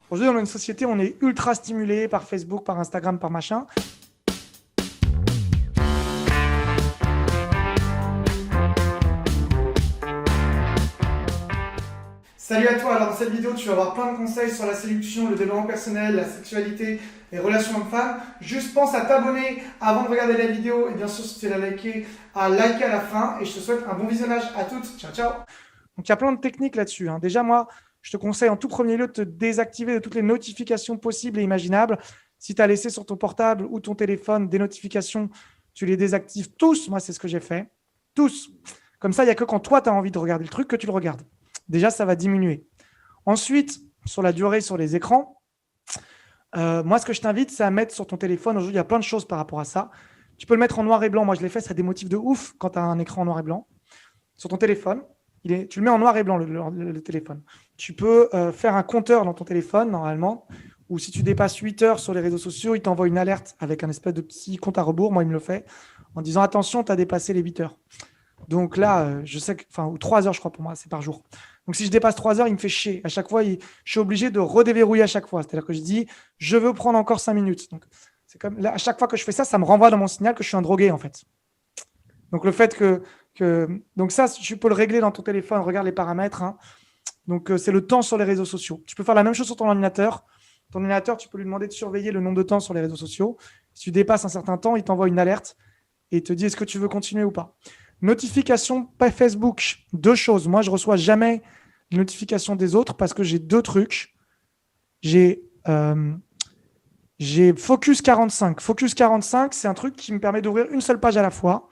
Aujourd'hui, dans une société, on est ultra stimulé par Facebook, par Instagram, par machin. Salut à toi, alors dans cette vidéo tu vas avoir plein de conseils sur la séduction, le développement personnel, la sexualité, les relations hommes-femmes. Juste pense à t'abonner avant de regarder la vidéo et bien sûr si tu l'as liké, à liker à la fin et je te souhaite un bon visionnage à toutes. Ciao ciao. Donc il y a plein de techniques là-dessus. Déjà moi, je te conseille en tout premier lieu de te désactiver de toutes les notifications possibles et imaginables. Si tu as laissé sur ton portable ou ton téléphone des notifications, tu les désactives tous. Moi c'est ce que j'ai fait. Tous. Comme ça, il n'y a que quand toi tu as envie de regarder le truc que tu le regardes. Déjà, ça va diminuer. Ensuite, sur la durée sur les écrans, moi, ce que je t'invite, c'est à mettre sur ton téléphone. Aujourd'hui, il y a plein de choses par rapport à ça. Tu peux le mettre en noir et blanc. Moi, je l'ai fait. Ça a des motifs de ouf quand tu as un écran en noir et blanc. Sur ton téléphone, tu le mets en noir et blanc, le téléphone. Tu peux faire un compteur dans ton téléphone, normalement, ou si tu dépasses 8 heures sur les réseaux sociaux, il t'envoie une alerte avec un espèce de petit compte à rebours. Moi, il me le fait en disant attention, tu as dépassé les 8 heures. Donc là, je sais que, ou 3 heures, je crois, pour moi, c'est par jour. Donc si je dépasse 3 heures, il me fait chier. À chaque fois, je suis obligé de redéverrouiller à chaque fois. C'est-à-dire que je dis, je veux prendre encore 5 minutes. Donc c'est comme là, à chaque fois que je fais ça, ça me renvoie dans mon signal que je suis un drogué, en fait. Donc le fait donc ça, tu peux le régler dans ton téléphone. Regarde les paramètres. Donc c'est le temps sur les réseaux sociaux. Tu peux faire la même chose sur ton ordinateur. Ton ordinateur, tu peux lui demander de surveiller le nombre de temps sur les réseaux sociaux. Si tu dépasses un certain temps, il t'envoie une alerte et il te dit est-ce que tu veux continuer ou pas. Notification, pas Facebook. Deux choses. Moi, je ne reçois jamais les notifications des autres parce que j'ai deux trucs. J'ai Focus 45. Focus 45, c'est un truc qui me permet d'ouvrir une seule page à la fois.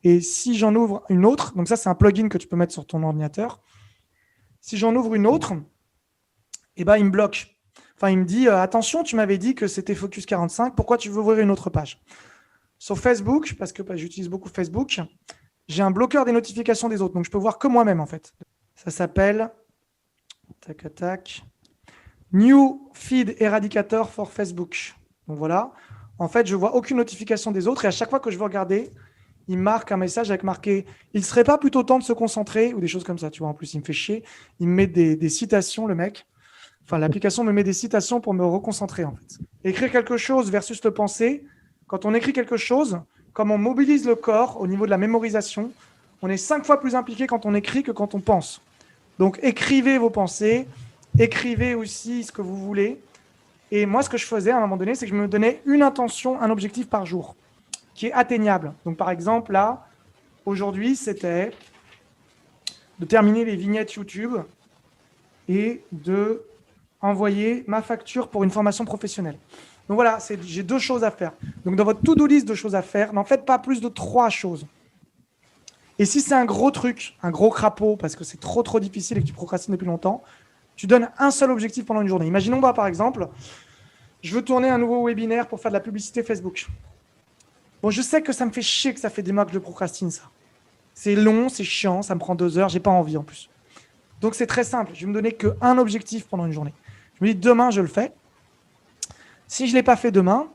Et si j'en ouvre une autre, donc ça, c'est un plugin que tu peux mettre sur ton ordinateur. Si j'en ouvre une autre, il me bloque. Enfin, il me dit attention, tu m'avais dit que c'était Focus 45. Pourquoi tu veux ouvrir une autre page? Sur Facebook, parce que j'utilise beaucoup Facebook, j'ai un bloqueur des notifications des autres. Donc, je peux voir que moi-même, en fait. Ça s'appelle New Feed Eradicator for Facebook. Donc, voilà. En fait, je ne vois aucune notification des autres. Et à chaque fois que je veux regarder, il marque un message avec marqué « Il ne serait pas plutôt temps de se concentrer ?» ou des choses comme ça. Tu vois, en plus, il me fait chier. Il me met des citations, le mec. Enfin, l'application me met des citations pour me reconcentrer, en fait. Écrire quelque chose versus le penser. Quand on écrit quelque chose, comme on mobilise le corps au niveau de la mémorisation, on est 5 fois plus impliqué quand on écrit que quand on pense. Donc, écrivez vos pensées, écrivez aussi ce que vous voulez. Et moi, ce que je faisais à un moment donné, c'est que je me donnais une intention, un objectif par jour, qui est atteignable. Donc, par exemple, là, aujourd'hui, c'était de terminer les vignettes YouTube et de envoyer ma facture pour une formation professionnelle. Donc voilà, j'ai deux choses à faire. Donc dans votre to-do list de choses à faire, n'en faites pas plus de 3 choses. Et si c'est un gros truc, un gros crapaud, parce que c'est trop difficile et que tu procrastines depuis longtemps, tu donnes un seul objectif pendant une journée. Imaginons moi, par exemple, je veux tourner un nouveau webinaire pour faire de la publicité Facebook. Bon, je sais que ça me fait chier que ça fait des mois que je procrastine ça. C'est long, c'est chiant, ça me prend 2 heures, j'ai pas envie en plus. Donc c'est très simple, je vais me donner qu'un objectif pendant une journée. Je me dis demain je le fais. Si je ne l'ai pas fait demain,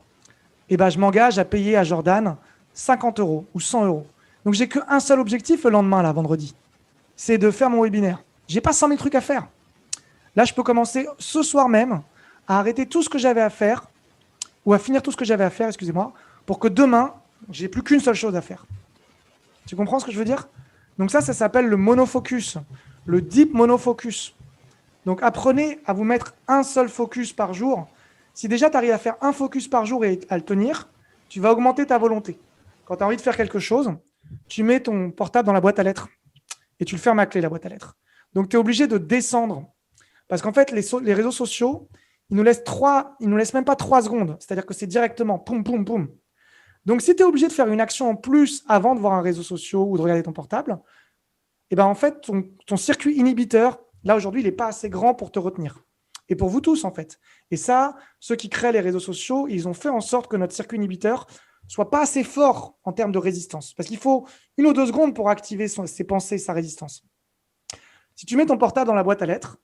je m'engage à payer à Jordan 50 € ou 100 €. Donc, j'ai qu'un seul objectif le lendemain, là, vendredi. C'est de faire mon webinaire. Je n'ai pas 100 000 trucs à faire. Là, je peux commencer ce soir même à arrêter tout ce que j'avais à faire, ou à finir tout ce que j'avais à faire, excusez-moi, pour que demain, je n'ai plus qu'une seule chose à faire. Tu comprends ce que je veux dire? Donc ça s'appelle le monofocus, le deep monofocus. Donc, apprenez à vous mettre un seul focus par jour. Si déjà tu arrives à faire un focus par jour et à le tenir, tu vas augmenter ta volonté. Quand tu as envie de faire quelque chose, tu mets ton portable dans la boîte à lettres et tu le fermes à clé, la boîte à lettres. Donc, tu es obligé de descendre. Parce qu'en fait, les réseaux sociaux, ils nous laissent même pas 3 secondes. C'est-à-dire que c'est directement, poum, poum, poum. Donc, si tu es obligé de faire une action en plus avant de voir un réseau social ou de regarder ton portable, en fait, ton circuit inhibiteur, là, aujourd'hui, il n'est pas assez grand pour te retenir. Et pour vous tous, en fait. Et ça, ceux qui créent les réseaux sociaux, ils ont fait en sorte que notre circuit inhibiteur soit pas assez fort en termes de résistance. Parce qu'il faut 1 ou 2 secondes pour activer ses pensées, sa résistance. Si tu mets ton portable dans la boîte à lettres,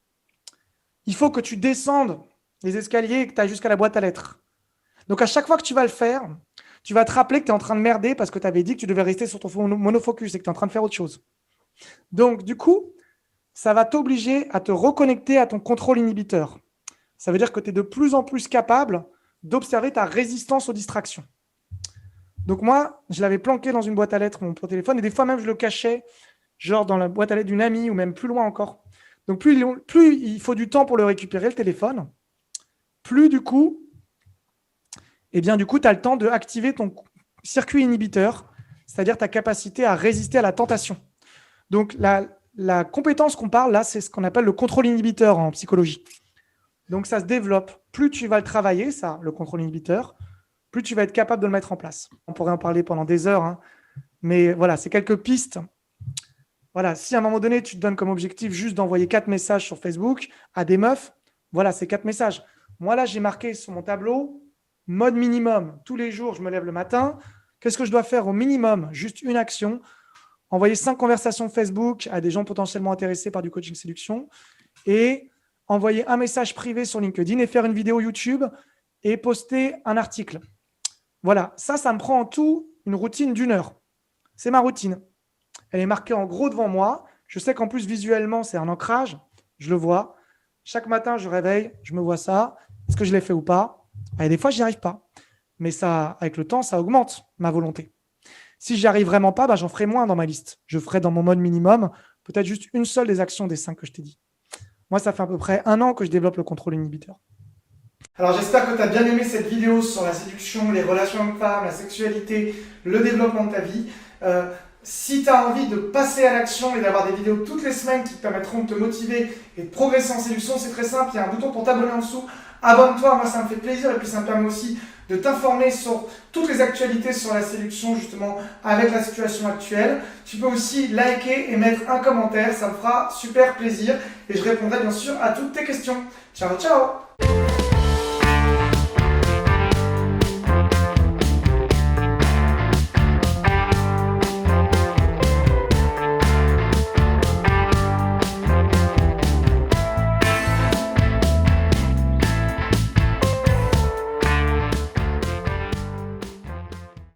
il faut que tu descendes les escaliers et que tu ailles jusqu'à la boîte à lettres. Donc, à chaque fois que tu vas le faire, tu vas te rappeler que tu es en train de merder parce que tu avais dit que tu devais rester sur ton monofocus et que tu es en train de faire autre chose. Donc, du coup, ça va t'obliger à te reconnecter à ton contrôle inhibiteur. Ça veut dire que tu es de plus en plus capable d'observer ta résistance aux distractions. Donc moi, je l'avais planqué dans une boîte à lettres, mon téléphone, et des fois même, je le cachais, genre dans la boîte à lettres d'une amie ou même plus loin encore. Donc plus il faut du temps pour le récupérer, le téléphone, plus du coup, tu as le temps d'activer ton circuit inhibiteur, c'est-à-dire ta capacité à résister à la tentation. Donc la compétence qu'on parle là, c'est ce qu'on appelle le contrôle inhibiteur en psychologie. Donc ça se développe. Plus tu vas le travailler, ça, le contrôle inhibiteur, plus tu vas être capable de le mettre en place. On pourrait en parler pendant des heures, hein, mais voilà, c'est quelques pistes. Voilà, si à un moment donné, tu te donnes comme objectif juste d'envoyer 4 messages sur Facebook à des meufs, voilà, c'est 4 messages. Moi, là, j'ai marqué sur mon tableau, mode minimum. Tous les jours, je me lève le matin. Qu'est-ce que je dois faire au minimum? Juste une action. Envoyer 5 conversations Facebook à des gens potentiellement intéressés par du coaching séduction et envoyer un message privé sur LinkedIn et faire une vidéo YouTube et poster un article. Voilà, ça me prend en tout une routine d'1 heure. C'est ma routine. Elle est marquée en gros devant moi. Je sais qu'en plus, visuellement, c'est un ancrage. Je le vois. Chaque matin, je réveille, je me vois ça. Est-ce que je l'ai fait ou pas? Et des fois, je n'y arrive pas. Mais ça, avec le temps, ça augmente ma volonté. Si j'y arrive vraiment pas, j'en ferai moins dans ma liste. Je ferai dans mon mode minimum peut-être juste une seule des actions des 5 que je t'ai dit. Moi, ça fait à peu près 1 an que je développe le contrôle inhibiteur. Alors, j'espère que tu as bien aimé cette vidéo sur la séduction, les relations hommes-femmes, la sexualité, le développement de ta vie. Si tu as envie de passer à l'action et d'avoir des vidéos toutes les semaines qui te permettront de te motiver et de progresser en séduction, c'est très simple. Il y a un bouton pour t'abonner en dessous. Abonne-toi, moi ça me fait plaisir et puis ça me permet aussi de t'informer sur toutes les actualités sur la séduction justement avec la situation actuelle. Tu peux aussi liker et mettre un commentaire, ça me fera super plaisir et je répondrai bien sûr à toutes tes questions. Ciao, ciao!